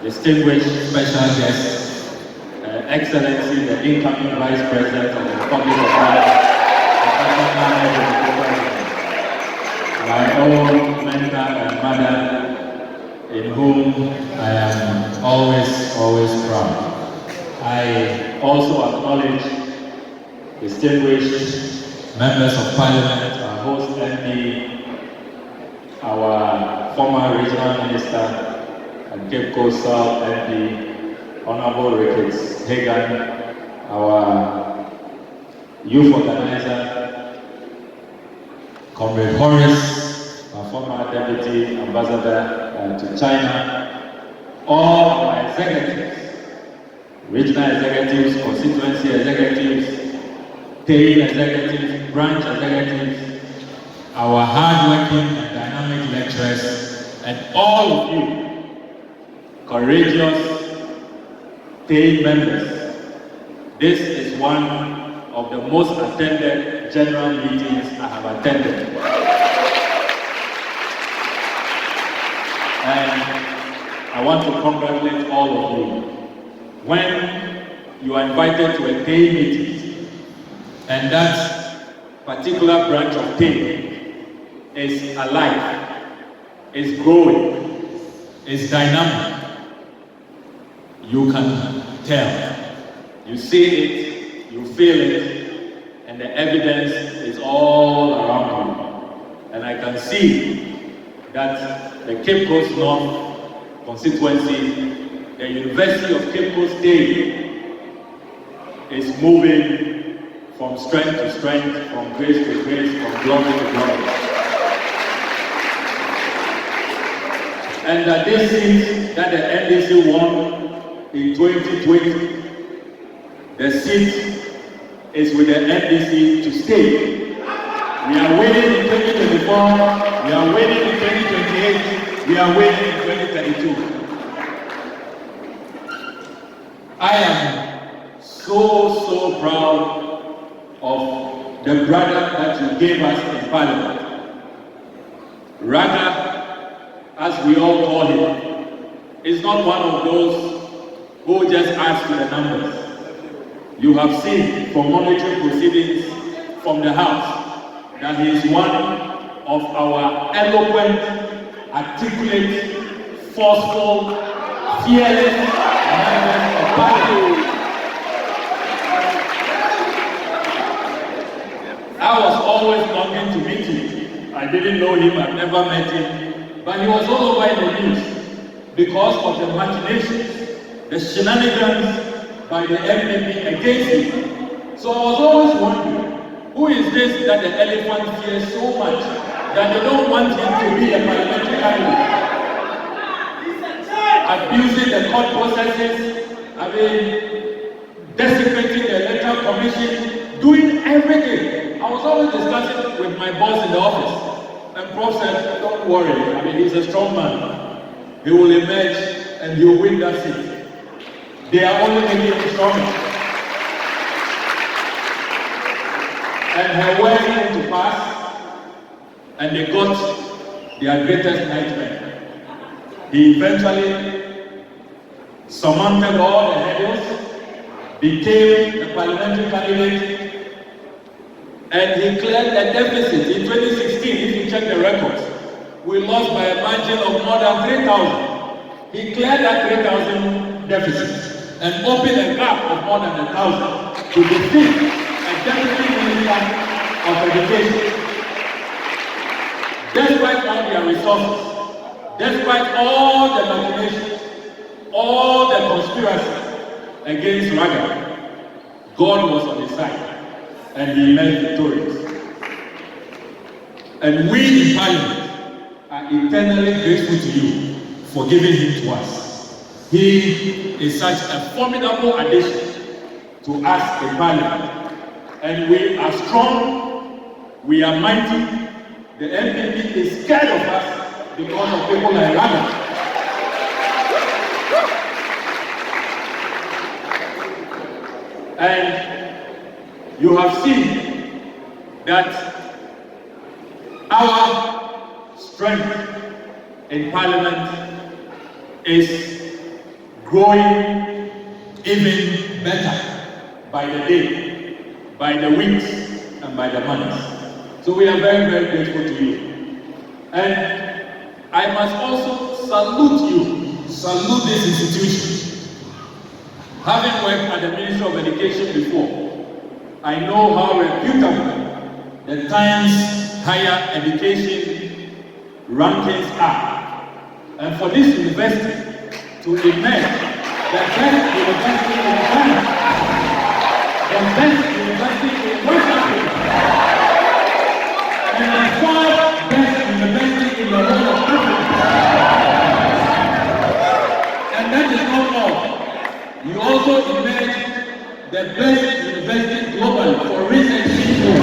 Distinguished special guest, Excellency, the incoming Vice President of the Republic of Ghana, my own mentor and mother, in whom I am always proud. I also acknowledge distinguished members of Parliament, our host MP, our former regional minister, and Cape Coast South MP, Honorable Ricketts Hagan, our youth organizer, Comrade Horace, our former Deputy Ambassador to China, all our executives, regional executives, constituency executives, TAIL executives, branch executives, our hard-working and dynamic lecturers, and all of you, courageous TAIL members. This is one of the most attended general meetings I have attended. And I want to congratulate all of you. When you are invited to a TAIL meeting, and that particular branch of TAIL is alive, is growing, is dynamic, you can tell. You see it, you feel it, and the evidence is all around you. And I can see that the Cape Coast North constituency, the University of Cape Coast TAIL, is moving from strength to strength, from grace to grace, from glory to glory. And that this seat that the NDC won in 2020, the seat is with the NDC to stay. We are winning in 2024, we are winning in 2028, we are winning in 2032. I am so proud of the brother that you gave us in Parliament. Rather, as we all call him, is not one of those who just adds to the numbers. You have seen from monetary proceedings from the House that he is one of our eloquent, articulate, forceful, fearless members of Parliament. I was always longing to meet him. I didn't know him, I've never met him, but he was all over in the news because of the machinations, the shenanigans by the MPP against him. So I was always wondering, who is this that the elephant fears so much that they don't want him to be a parliamentary candidate? Abusing the court processes, desecrating the electoral commission, doing everything. I was always discussing with my boss in the office, and Prof said, don't worry, he's a strong man. He will emerge and he will win that seat. They are only making him stronger. And her words came to pass, and they got their greatest nightmare. He eventually surmounted all the hurdles, became the parliamentary candidate, and he cleared a deficit. In 2016, if you check the records, we lost by a margin of more than 3,000. He cleared that 3,000 deficit and opened a gap of more than 1,000 to defeat a deputy minister of education. Despite all their resources, despite all the machinations, all the conspiracies against Raga, God was on his side and he emerged victorious. And we in Parliament are eternally grateful to you for giving him to us. He is such a formidable addition to us in Parliament. And we are strong, we are mighty. The MPP is scared of us because of people like Raga. And you have seen that our strength in Parliament is growing even better by the day, by the weeks, and by the months. So we are very, very grateful to you. And I must also salute this institution. Having worked at the Ministry of Education before, I know how reputable the Times Higher Education rankings are. And for this university to emerge the best university in Ghana, the best university in West Africa, and the fourth best university in the whole of Africa. And that is not all. You also emerge the best university globally for research people.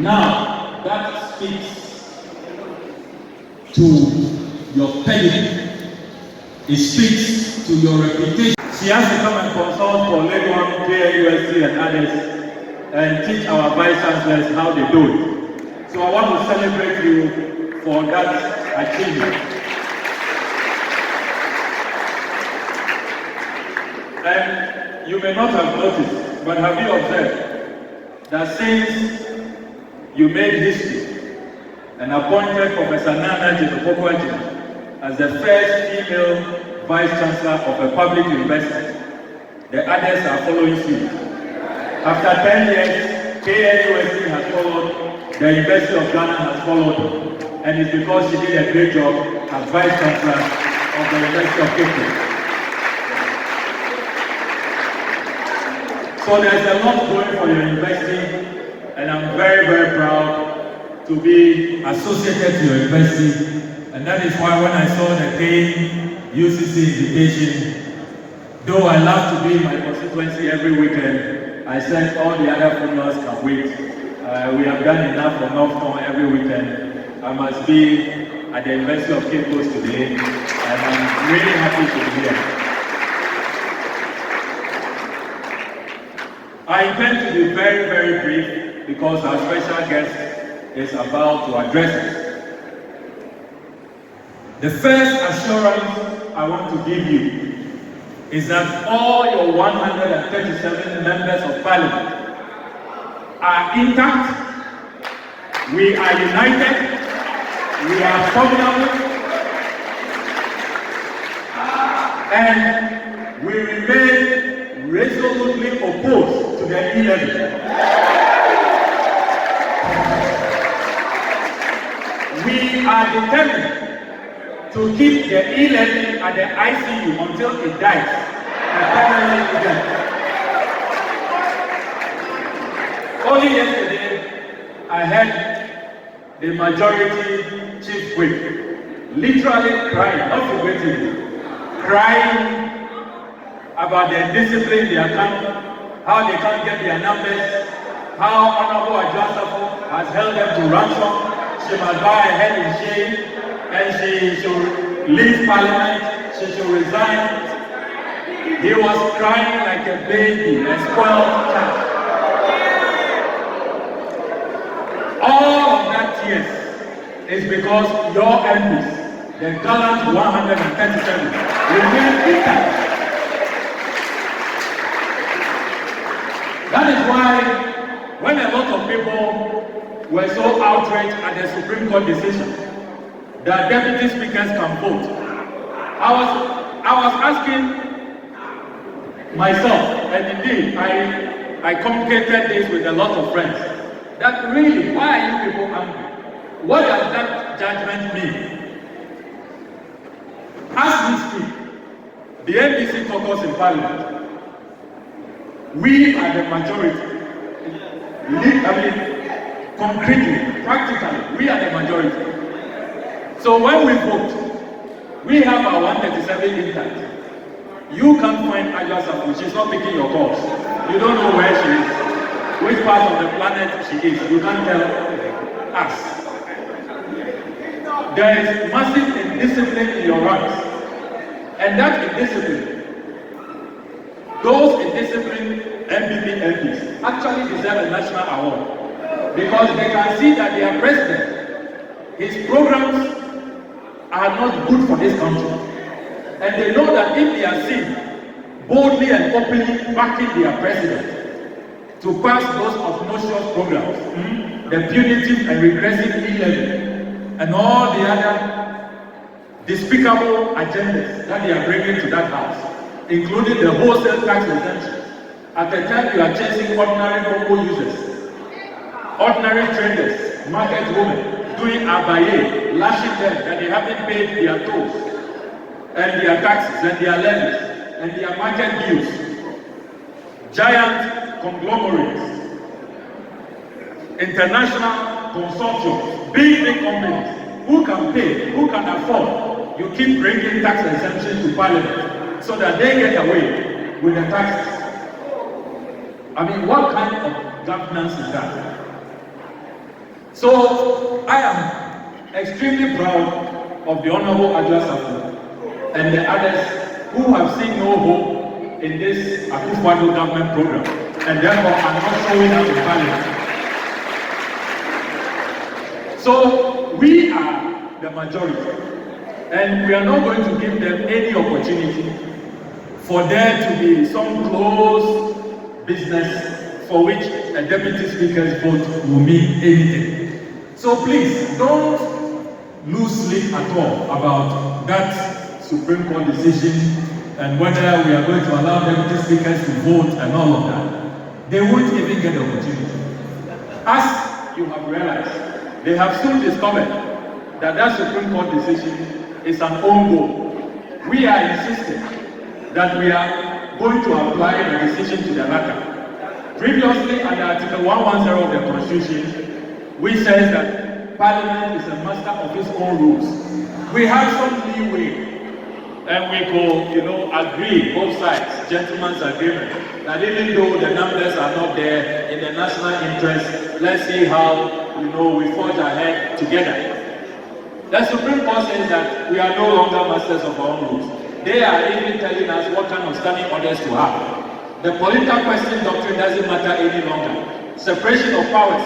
Now, that speaks to your pedigree. It speaks to your reputation. She has to come and consult for Legon, JUSC and others and teach our vice chancellors how they do it. So I want to celebrate you for that achievement. And you may not have noticed, but have you observed that since you made history and appointed Professor Nana Okudzeto as the first female Vice Chancellor of a public university, the others are following suit. After 10 years, KNUST has followed, the University of Ghana has followed, and it's because she did a great job as Vice Chancellor of the University of Cape Town. So there's a lot going for your university, and I'm very, very proud to be associated to your university. And that is why when I saw the paying UCC invitation, though I love to be in my constituency every weekend, I said all the other funerals can wait. We have done enough for Northcon every weekend. I must be at the University of Cape Coast today, and I'm really happy to be here. I intend to be very, very brief because our special guest is about to address us. The first assurance I want to give you is that all your 137 members of Parliament are intact, we are united, we are formidable, and we remain resolutely opposed to the E-LEVY. We are determined to keep the E-LEVY at the ICU until it dies. Only yesterday, I heard the majority chief whip literally crying, not figuratively, crying about the discipline they are coming, how they can't get their numbers, how Honorable Okudzeto has held them to ransom. She must bow her head in shame, and she should leave Parliament, she should resign. He was crying like a baby, a spoiled child. All of that tears is because your MPs, the gallant 137, remain intact. That is why when a lot of people were so outraged at the Supreme Court decision that deputy speakers can vote, I was asking myself, and indeed I communicated this with a lot of friends, that really, why are you people angry? What does that judgment mean? As we speak, the NDC caucus in Parliament, we are the majority. Concretely, practically, we are the majority. So when we vote, we have our 137 intact. You can't find Ablakwah. She's not picking your calls. You don't know where she is, which part of the planet she is. You can't tell us. There is massive indiscipline in your ranks. And that indiscipline, those indisciplined MPs actually deserve a national award because they can see that their president, his programs are not good for this country. And they know that if they are seen boldly and openly backing their president to pass those obnoxious programs, the punitive and regressive E-LEVY, and all the other despicable agendas that they are bringing to that house, including the wholesale tax exemption, at the time you are chasing ordinary Congo users, ordinary traders, market women, doing abaye, lashing them that they haven't paid their tolls, and their taxes, and their levies, and their market bills. Giant conglomerates, international consortiums, big companies, who can pay, who can afford, you keep bringing tax exemptions to Parliament so that they get away with the taxes. I mean, what kind of governance is that? So, I am extremely proud of the Honorable Ablakwah and the others who have seen no hope in this Akufo-Addo government program and therefore are not showing up in Parliament. So we are the majority and we are not going to give them any opportunity for there to be some close business for which a deputy speaker's vote will mean anything. So please don't lose sleep at all about that Supreme Court decision and whether we are going to allow deputy speakers to vote and all of that. They won't even get the opportunity. As you have realized, they have soon discovered that that Supreme Court decision is an own goal. We are insisting that we are going to apply the decision to the latter. Previously, under Article 110 of the Constitution, which says that Parliament is a master of its own rules. We have some leeway, and we could, agree, both sides, gentleman's agreement, that even though the numbers are not there in the national interest, let's see how, we forge ahead together. The Supreme Court says that we are no longer masters of our own rules. They are even telling us what kind of standing orders to have. The political question doctrine doesn't matter any longer. Separation of powers,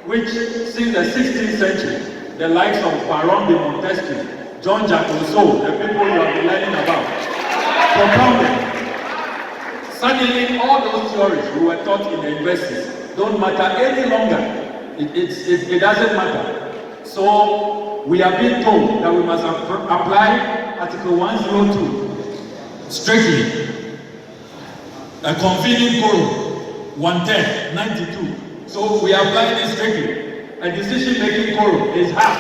which since the 16th century, the likes of Baron de Montesquieu, John Jacques Rousseau, the people you have been learning about, propounded. Suddenly, all those theories we were taught in the universities don't matter any longer. It doesn't matter. So we are being told that we must apply Article 102 strictly. A convening quorum 110, 92. So we apply this strictly. A decision-making quorum is half.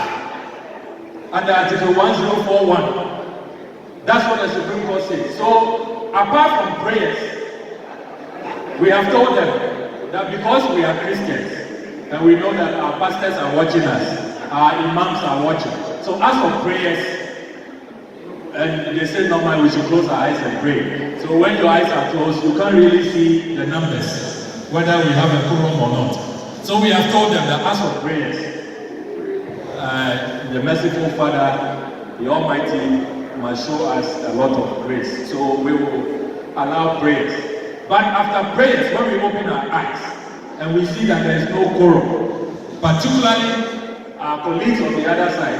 under Article 1041. That's what the Supreme Court says. So, apart from prayers, we have told them that because we are Christians, and we know that our pastors are watching us, our imams are watching. So, as for prayers, and they say normally we should close our eyes and pray. So, when your eyes are closed, you can't really see the numbers, whether we have a quorum or not. So, we have told them that as for prayers, the merciful Father, the Almighty, must show us a lot of grace. So we will allow prayers. But after prayers, when we open our eyes and we see that there is no quorum, particularly our colleagues on the other side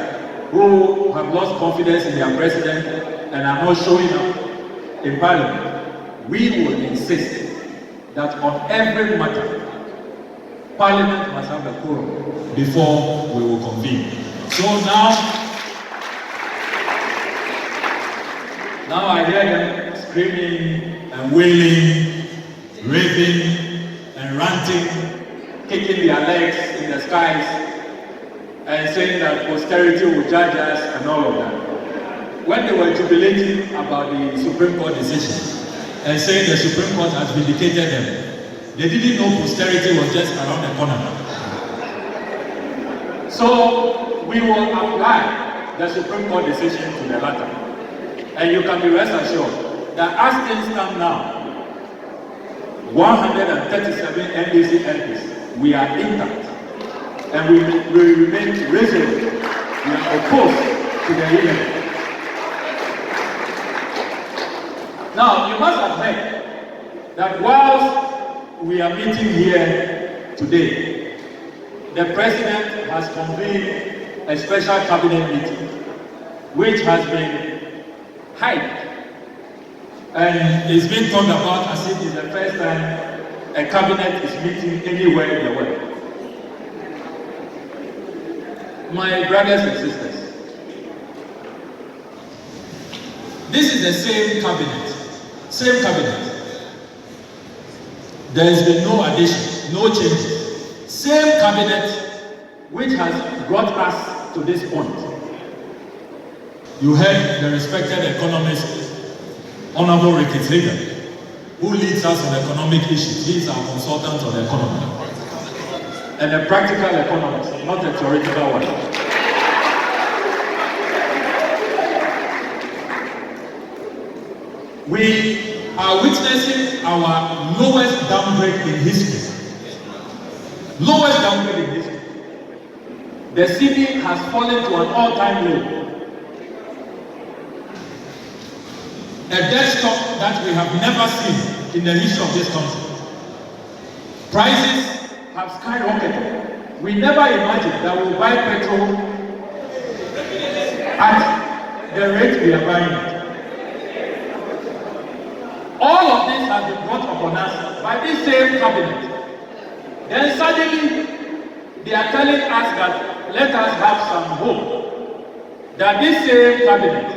who have lost confidence in their president and are not showing up in parliament, we will insist that on every matter, parliament must have a quorum before we will convene. So now I hear them screaming and wailing, raving and ranting, kicking their legs in the skies and saying that posterity will judge us and all of that. When they were jubilating about the Supreme Court decision and saying the Supreme Court has vindicated them, they didn't know posterity was just around the corner. So we will apply the Supreme Court decision to the latter. And you can be rest assured that as things stand now, 137 NDC MPs, we are intact. And we remain resolute. We are opposed to the E-LEVY. Now, you must have heard that whilst we are meeting here today, the President has convened a special cabinet meeting, which has been hyped. And it's been talked about as if it's the first time a cabinet is meeting anywhere in the world. My brothers and sisters, this is the same cabinet. There has been no addition, no changes. Same cabinet which has brought us to this point. You heard the respected economist, Honorable Okudzeto, who leads us on economic issues. He is our consultant on the economy. And a practical economist, not a theoretical one. We are witnessing our lowest downgrade in history. Lowest downgrade in history. The cedi has fallen to an all-time low. A debt stock that we have never seen in the history of this country. Prices have skyrocketed. We never imagined that we'll buy petrol at the rate we are buying it. All of this has been brought upon us by this same cabinet. Then suddenly, they are telling us that let us have some hope that this same cabinet,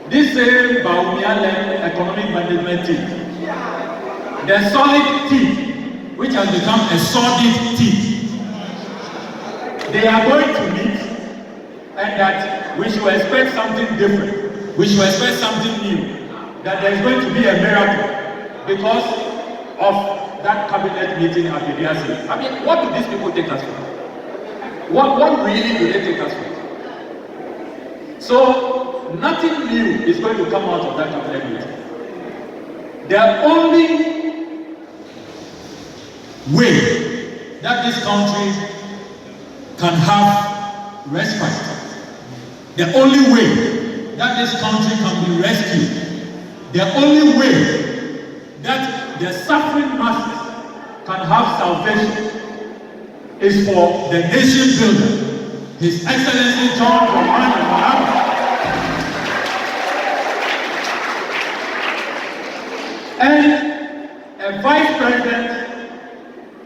this same Baumian economic management team, the solid team, which has become a sordid team, they are going to meet, and that we should expect something different. We should expect something new. That there is going to be a miracle because of that cabinet meeting at the DRC. I mean, what do these people take us for? What really do they take us for? So, nothing new is going to come out of that cabinet meeting. The only way that this country can have respite, the only way that this country can be rescued, the only way that the suffering masses can have salvation is for the nation builder, His Excellency John Dramani Mahama. And a vice president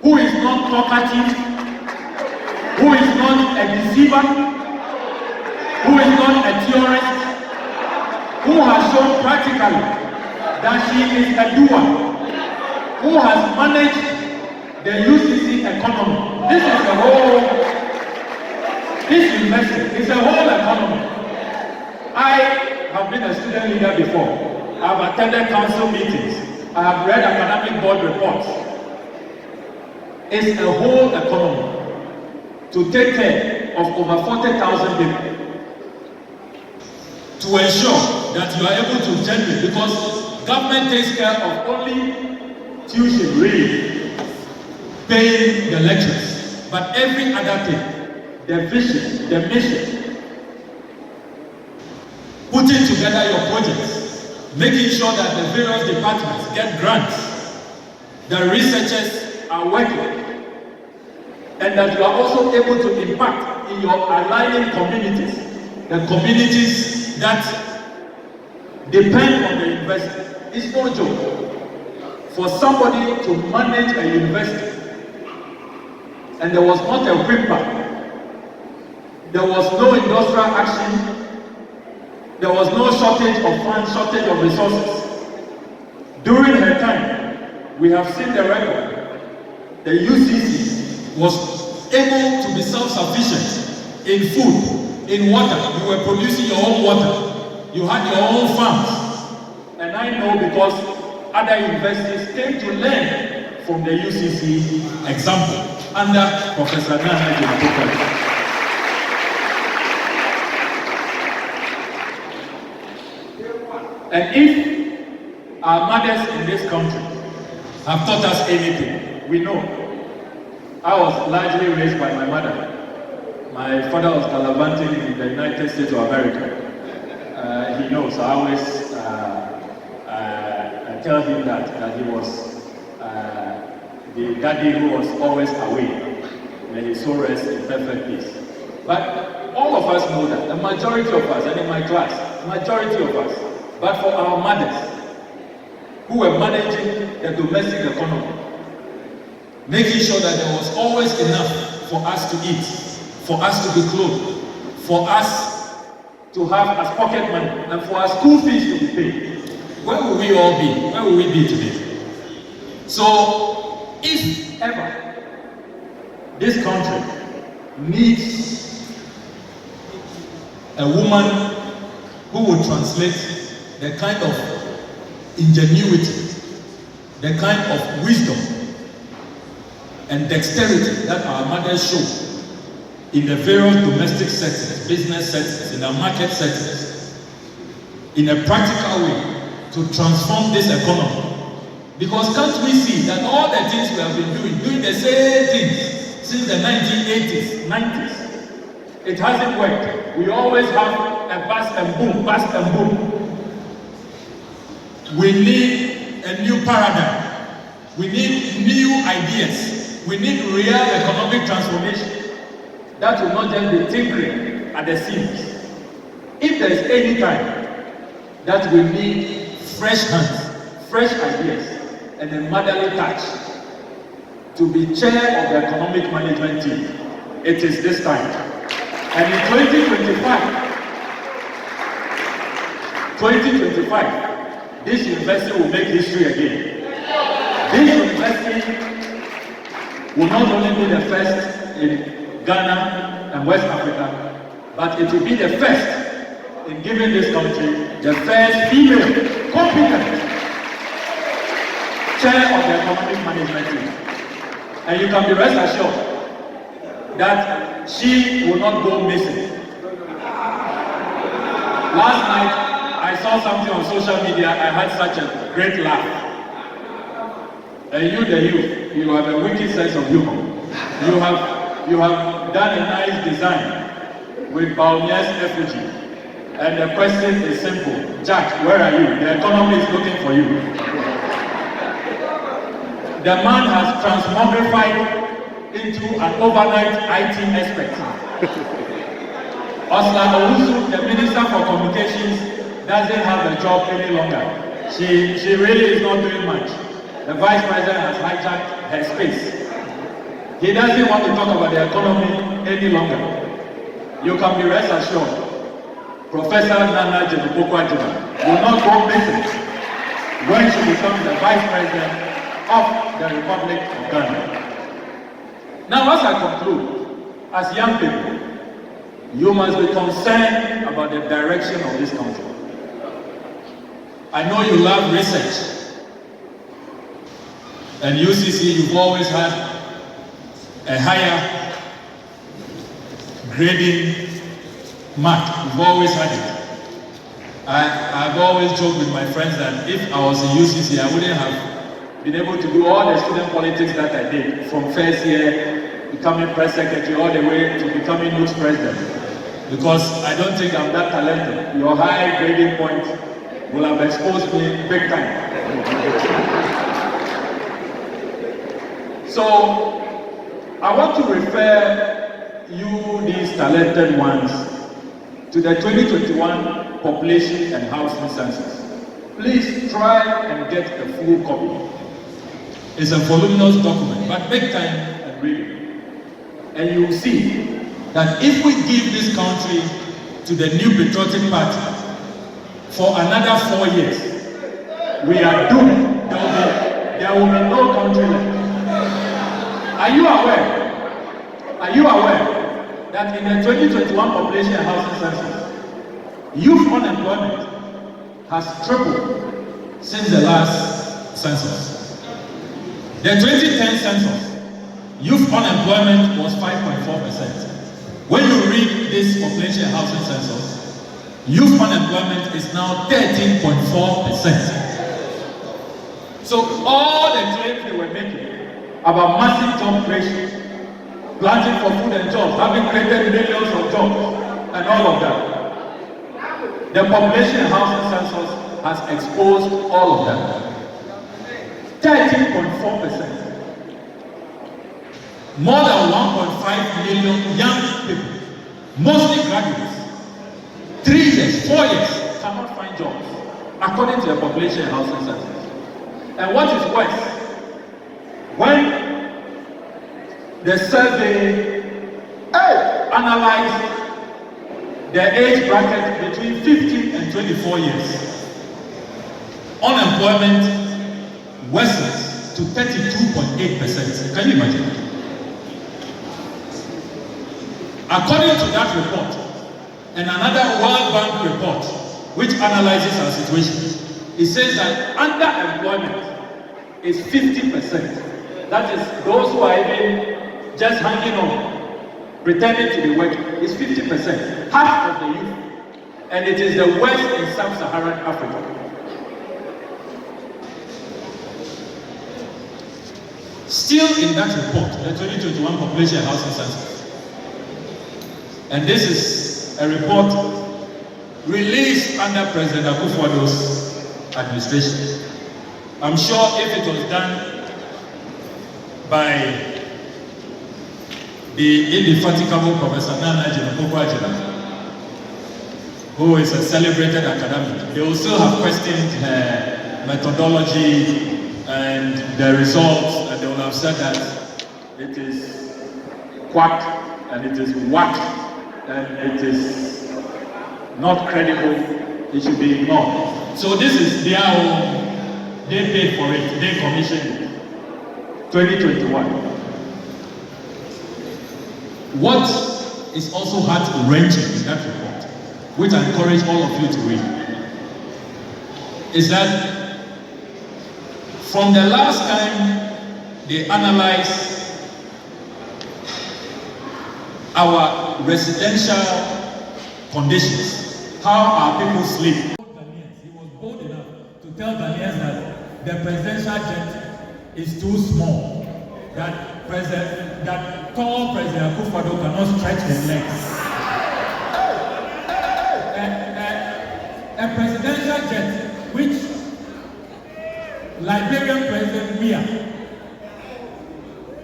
who is not talkative, who is not a deceiver, who is not a theorist, who has shown practically that she is a doer, who has managed the UCC economy. This is investing. It's a whole economy. I have been a student leader before. I've attended council meetings. I have read academic board reports. It's a whole economy to take care of over 40,000 people. To ensure that you are able to generate, because government takes care of only tuition, really, paying the lecturers, but every other thing, the vision, the mission, putting together your projects, making sure that the various departments get grants, the researchers are working, and that you are also able to impact in your aligning communities, the communities that depend on the university. It's no joke for somebody to manage a university, and there was not a whipper, there was no industrial action, there was no shortage of funds, shortage of resources. During her time, we have seen the record. The UCC was able to be self-sufficient in food, in water. You were producing your own water. You had your own farms. And I know because other universities came to learn from the UCC example under Professor Nana. And if our mothers in this country have taught us anything, we know. I was largely raised by my mother. My father was gallivanting in the United States of America. He knows. I always tell him that he was the daddy who was always away. May his soul rest in perfect peace. But all of us know that, the majority of us, and in my class, majority of us, but for our mothers who were managing the domestic economy, making sure that there was always enough for us to eat, for us to be clothed, for us to have as pocket money, and for our school fees to be paid. Where will we all be? Where will we be today? So, if ever this country needs a woman who will translate the kind of ingenuity, the kind of wisdom and dexterity that our mothers show in the various domestic settings, business settings, in our market settings, in a practical way to transform this economy. Because can't we see that all the things we have been doing the same things since the 1980s, 90s, it hasn't worked. We always have a bust and boom, bust and boom. We need a new paradigm. We need new ideas. We need real economic transformation that will not just be tinkering at the seams. If there is any time that we need fresh hands, fresh ideas, and a motherly touch to be chair of the economic management team, it is this time. And in 2025, this university will make history again. This university will not only be the first in Ghana and West Africa, but it will be the first in giving this country the first female competent chair of the economic management team. And you can be rest assured that she will not go missing. Last night, I saw something on social media. I had such a great laugh. And you, the youth, you have a wicked sense of humor. You have done a nice design with Baumier's effigy. And the question is simple. Jack, where are you? The economy is looking for you. The man has transmogrified into an overnight IT expert. Osla Owusu, the Minister for Communications, doesn't have a job any longer. She really is not doing much. The Vice President has hijacked her space. He doesn't want to talk about the economy any longer. You can be rest assured, Professor Nana Okudzeto will not go missing when she becomes the Vice President of the Republic of Ghana. Now, as I conclude, as young people, You must be concerned about the direction of this country. I know you love research. And UCC, you've always had a higher grading mark. You've always had it. I've always joked with my friends that if I was in UCC, I wouldn't have been able to do all the student politics that I did, from first year, becoming press secretary, all the way to becoming youth president. Because I don't think I'm that talented. Your high grading point will have exposed me big time. So, I want to refer you, these talented ones, to the 2021 Population and Housing Census. Please try and get a full copy. It's a voluminous document, but take time and read it. And you will see that if we give this country to the New Patriotic Party for another 4 years, we are doomed. There will be no country left. Are you aware? Are you aware that in the 2021 Population and Housing Census, youth unemployment has tripled since the last census? The 2010 census, youth unemployment was 5.4%. When you read this population and housing census, youth unemployment is now 13.4%. So all the claims they were making about massive job creation, planting for food and jobs, having created millions of jobs, and all of that, the population and housing census has exposed all of that. 13.4%. More than 1.5 million young people, mostly graduates, 3 years, 4 years, cannot find jobs, according to the population and housing census. And what is worse, when the survey analyzed the age bracket between 15 and 24 years, unemployment worsens to 32.8%. Can you imagine? According to that report, and another World Bank report, which analyzes our situation, it says that underemployment is 50%. That is, those who are even just hanging on, pretending to be working, is 50%. Half of the youth. And it is the worst in sub-Saharan Africa. Still in that report, the 2021 Population and Housing Census, and this is a report released under President Akufo-Addo's administration. I'm sure if it was done by the indefatigable Professor Nana Ajila, who is a celebrated academic, they will still have questioned her methodology and the results, and they will have said that it is quack and it is whack and it is not credible, it should be ignored. So this is their own, they paid for it, they commissioned it. 2021. What is also heart-wrenching in that report, which I encourage all of you to read, is that from the last time they analyzed our residential conditions, how our people sleep. He was bold enough to tell Ghanaians that the presidential jet is too small, that tall President Akufo-Addo cannot stretch his legs. A presidential jet, which Liberian President Mia,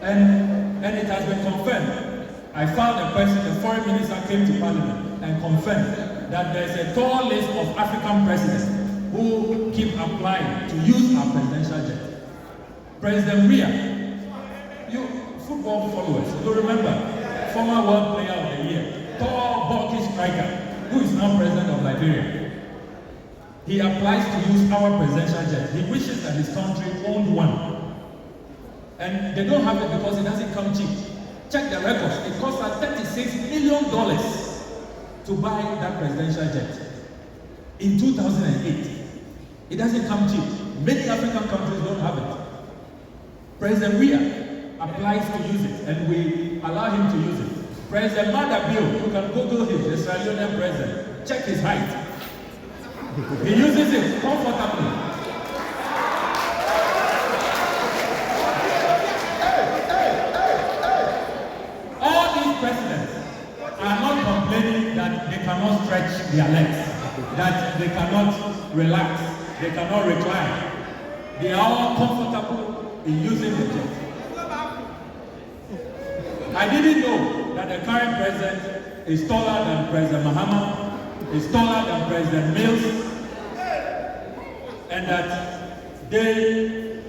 and it has been confirmed. I found a person, the foreign minister came to Parliament and confirmed that there's a tall list of African presidents who keep applying to use our presidential jet. President Mia, you football followers, you remember, former World Player of the Year, tall, bulky striker, who is now president of Liberia. He applies to use our presidential jet. He wishes that his country owned one. And they don't have it because it doesn't come cheap. Check the records. It costs us $36 million to buy that presidential jet in 2008. It doesn't come cheap. Many African countries don't have it. President Weah applies to use it, and we allow him to use it. President Madabio, you can Google him, the Sierra Leonean president, check his height. He uses it comfortably. All these presidents are not complaining that they cannot stretch their legs, that they cannot relax, they cannot recline. They are all comfortable in using the jet. I didn't know that the current president is taller than President Mahama, is taller than President Mills, and that they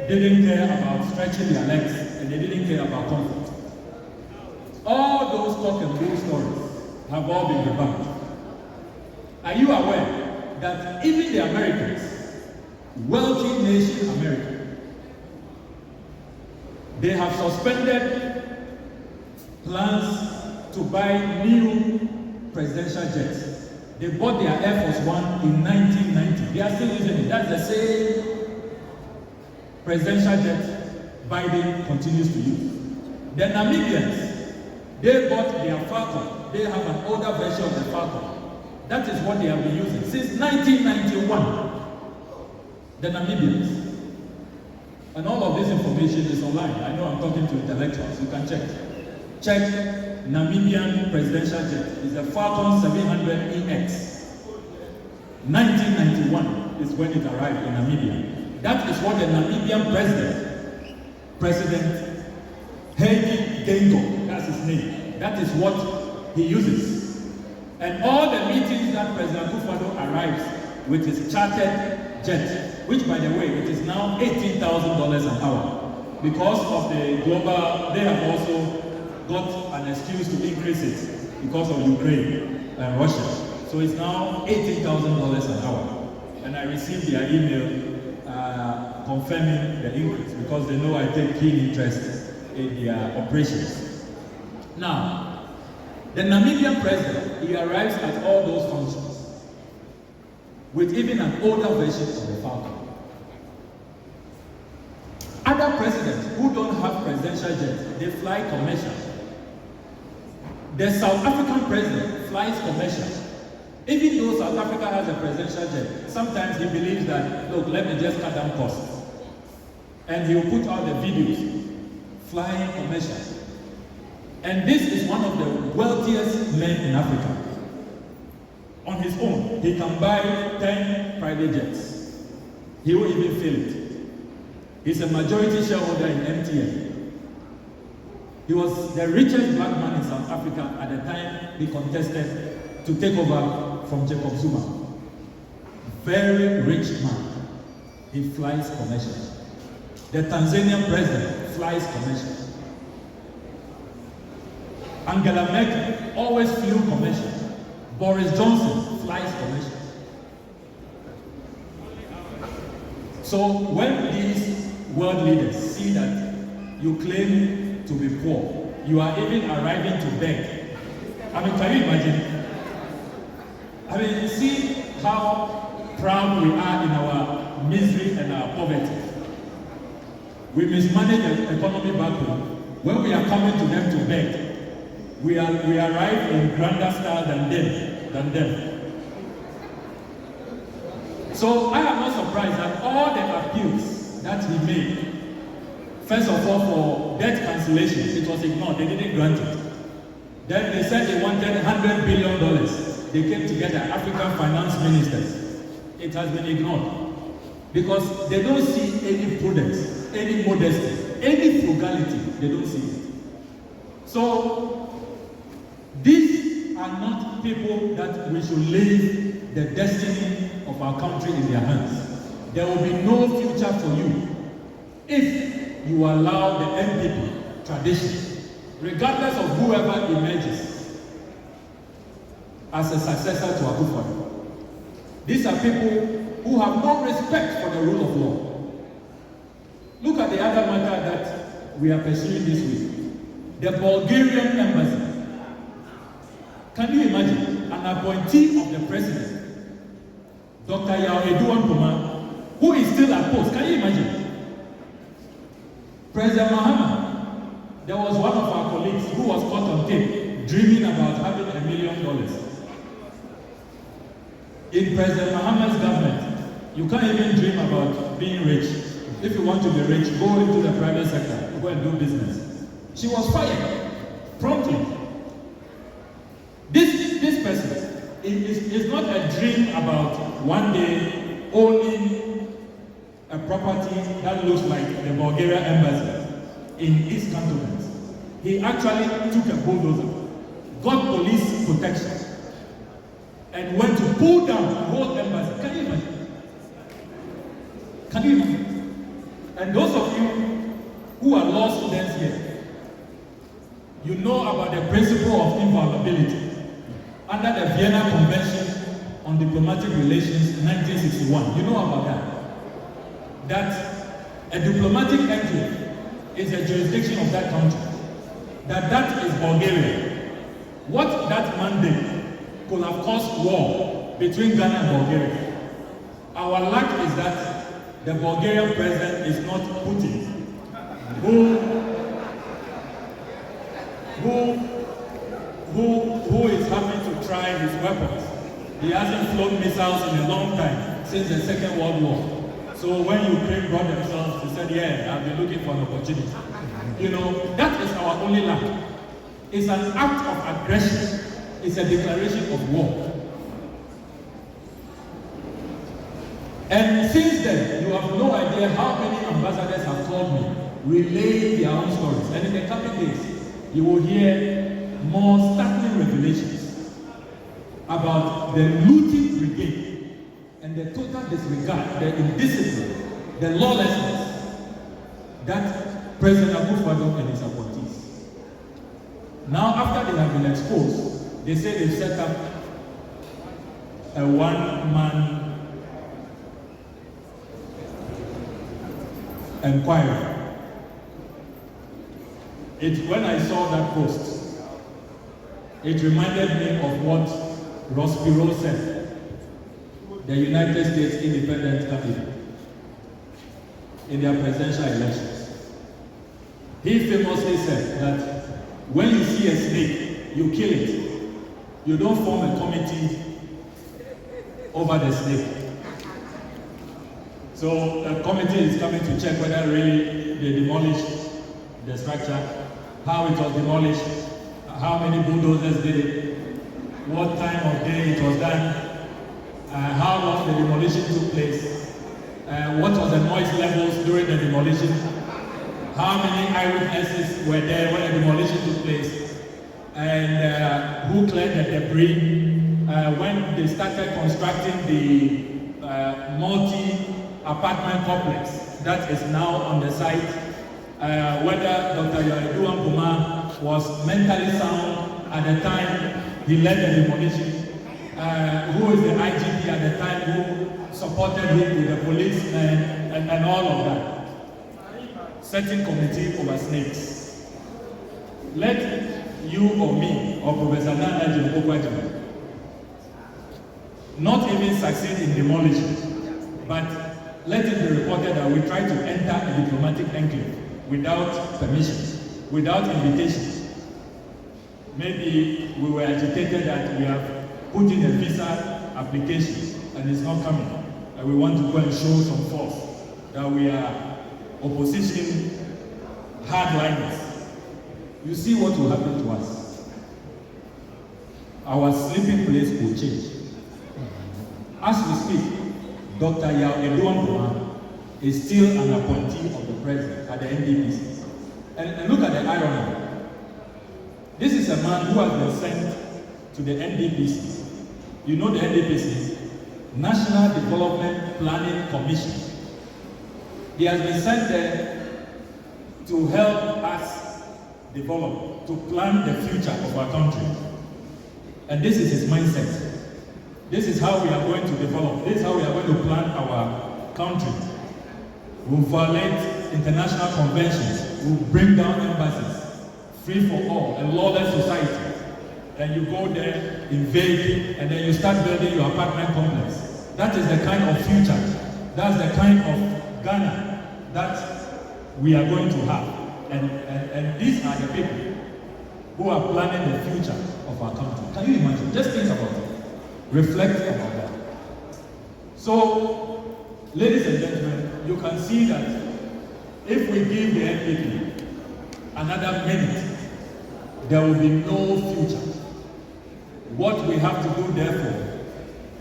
didn't care about stretching their legs, and they didn't care about comfort. All those cock and bull stories have all been debunked. Are you aware that even the Americans, wealthy nation America, they have suspended plans to buy new presidential jets? They bought their Air Force One in 1990. They are still using it. That's the same presidential jet Biden continues to use. The Namibians, they bought their Falcon. They have an older version of the Falcon. That is what they have been using since 1991. The Namibians. And all of this information is online. I know I'm talking to intellectuals. You can check. Check Namibian presidential jet. It's a Falcon 700EX. 1991 is when it arrived in Namibia. That is what the Namibian President Hage Geingob, that's his name. That is what he uses. And all the meetings that President Akufo-Addo arrives with his chartered jet, which by the way, it is now $18,000 an hour. Because of the global, they have also got an excuse to increase it because of Ukraine and Russia. So it's now $18,000 an hour. And I received their email confirming the increase because they know I take keen interest in their operations. Now, the Namibian president, he arrives at all those functions with even an older version of the Falcon. Other presidents who don't have presidential jets, they fly commercial. The South African president flies commercial. Even though South Africa has a presidential jet, sometimes he believes that, look, let me just cut down costs. And he'll put out the videos flying commercial. And this is one of the wealthiest men in Africa. On his own, he can buy 10 private jets. He will even fill it. He's a majority shareholder in MTN. He was the richest black man in South Africa at the time he contested to take over from Jacob Zuma. Very rich man. He flies commercial. The Tanzanian president flies commercial. Angela Merkel always flew commercial. Boris Johnson flies commercial. So when these world leaders see that you claim to be poor, you are even arriving to beg. I mean, can you imagine? I mean, see how proud we are in our misery and our poverty. We mismanage the economy back home. When we are coming to them to beg, we arrive in grander style than them. So I am not surprised that all the appeals that he made, first of all for debt cancellation, it was ignored. They didn't grant it. Then they said they wanted $100 billion. They came together, African finance ministers. It has been ignored because they don't see any prudence, any modesty, any frugality. They don't see it. So these are not people that we should leave the destiny of our country in their hands. There will be no future for you if you allow the NPP tradition, regardless of whoever emerges as a successor to Akufo-Addo. These are people who have no respect for the rule of law. Look at the other matter that we are pursuing this week. The Bulgarian embassy. Can you imagine? an appointee of the president, Dr. Yao Eduampoma, who is still at post. Can you imagine? President Mahama, there was one of our colleagues who was caught on tape dreaming about having $1 million. In President Mahama's government, you can't even dream about being rich. If you want to be rich, go into the private sector, go and do business. She was fired promptly. This person is not a dream about one day owning a property that looks like the Bulgarian embassy in East Cantonment. He actually took a bulldozer, got police protection, and went to pull down the whole embassy. Can you imagine? Can you imagine? And those of you who are law students here, you know about the principle of inviolability under the Vienna Convention on Diplomatic Relations in 1961. You know about that. That a diplomatic enclave is a jurisdiction of that country. That is Bulgaria. What that man did could have caused war between Ghana and Bulgaria. Our luck is that the Bulgarian president is not Putin, who is having to try his weapons. He hasn't flown missiles in a long time, since the Second World War. So when Ukraine brought themselves, he said, yeah, I've been looking for an opportunity. You know, that is our only luck. It's an act of aggression. It's a declaration of war. And since then, you have no idea how many ambassadors have called me, relaying their own stories. And in the coming days, you will hear more startling revelations about the looting brigade and the total disregard, the indiscipline, the lawlessness that President Akufo-Addo and his appointees. Now, after they have been exposed, they say they've set up a one-man inquiry. When I saw that post, it reminded me of what Ross Perot said, the United States independent candidate, in their presidential elections. He famously said that when you see a snake, you kill it. You don't form a committee over the snake. So the committee is coming to check whether really they demolished the structure, how it was demolished, how many bulldozers did it, what time of day it was done, how long the demolition took place, what was the noise levels during the demolition, how many eyewitnesses were there when the demolition took place, and who cleared the debris, when they started constructing the multi-apartment complex that is now on the site, whether Dr. Eduampoma was mentally sound at the time he led the demolition, who is the IGP at the time who supported him with the policemen and all of that. Setting committee over snakes. Let you or me or Professor Nana Okudzeto not even succeed in demolition, but let it be reported that we tried to enter a diplomatic enclave without permission, without invitation. Maybe we were agitated that we have put in a visa application and it's not coming, and we want to go and show some force that we are opposition hardliners. You see what will happen to us. Our sleeping place will change. As we speak, Dr. Yao Eduampoma is still an appointee of the president at the NDPC. And look at the irony. This is a man who has been sent to the NDPC. You know the NDPC, National Development Planning Commission. He has been sent there to help us develop, to plan the future of our country. And this is his mindset. This is how we are going to develop. This is how we are going to plan our country. We'll violate international conventions. We'll bring down embassies, free for all, a lawless society. and you go there, invade, and then you start building your apartment complex. That is the kind of future, that's the kind of Ghana that we are going to have. And these are the people who are planning the future of our country. Can you imagine? Just think about it. Reflect about that. So, ladies and gentlemen, you can see that if we give the NPP another minute, there will be no future. What we have to do, therefore,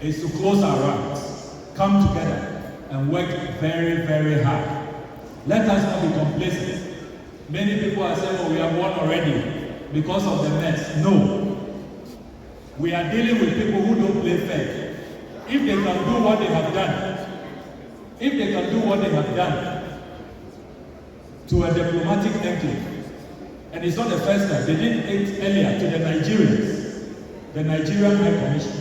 is to close our ranks, come together, and work very, very hard. Let us not be complacent. Many people are saying, oh, we have won already because of the mess. No. We are dealing with people who don't play fair. If they can do what they have done, to a diplomatic enclave, and it's not the first time, they did it earlier to the Nigerians, the Nigerian High Commission.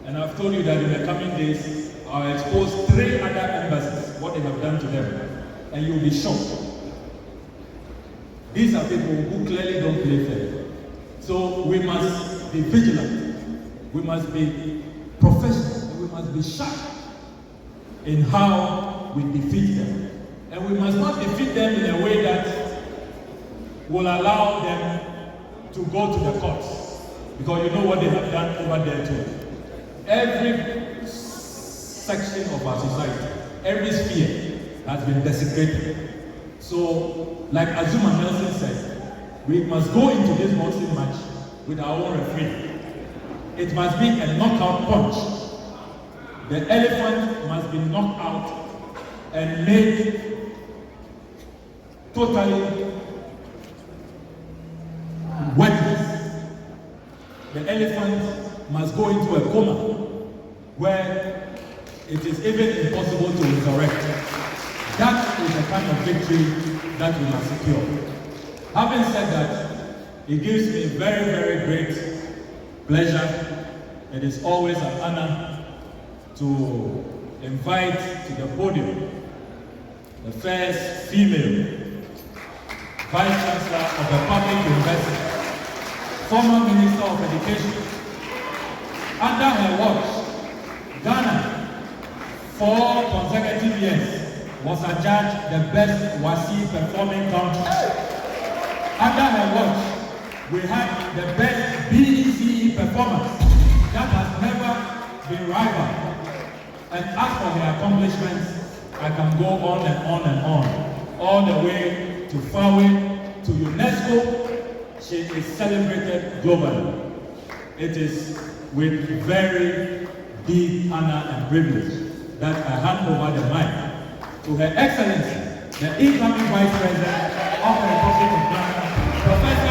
And I've told you that in the coming days, I'll expose 3 other embassies, what they have done to them, and you'll be shocked. These are people who clearly don't play fair. So we must be vigilant, we must be professional, we must be sharp in how we defeat them. And we must not defeat them in a way that will allow them to go to the courts. Because you know what they have done over there too. Every section of our society, every sphere has been desecrated. So, like Azuma Nelson said, we must go into this boxing match with our own referee. It must be a knockout punch. The elephant must be knocked out and made totally worthless. The elephant must go into a coma where it is even impossible to resurrect. That is the kind of victory that we must secure. Having said that, it gives me very, very great pleasure. It is always an honor to invite to the podium the first female Vice Chancellor of a public university, former Minister of Education. Under her watch, Ghana, 4 consecutive years, was adjudged the best WASI performing country. Under her watch, we had the best BECE performance that has never been rivaled. And as for her accomplishments, I can go on and on and on, all the way to FAWE, to UNESCO. She is celebrated globally. It is with very deep honor and privilege that I hand over the mic to Her Excellency, the incoming Vice President of the Republic of Ghana, Professor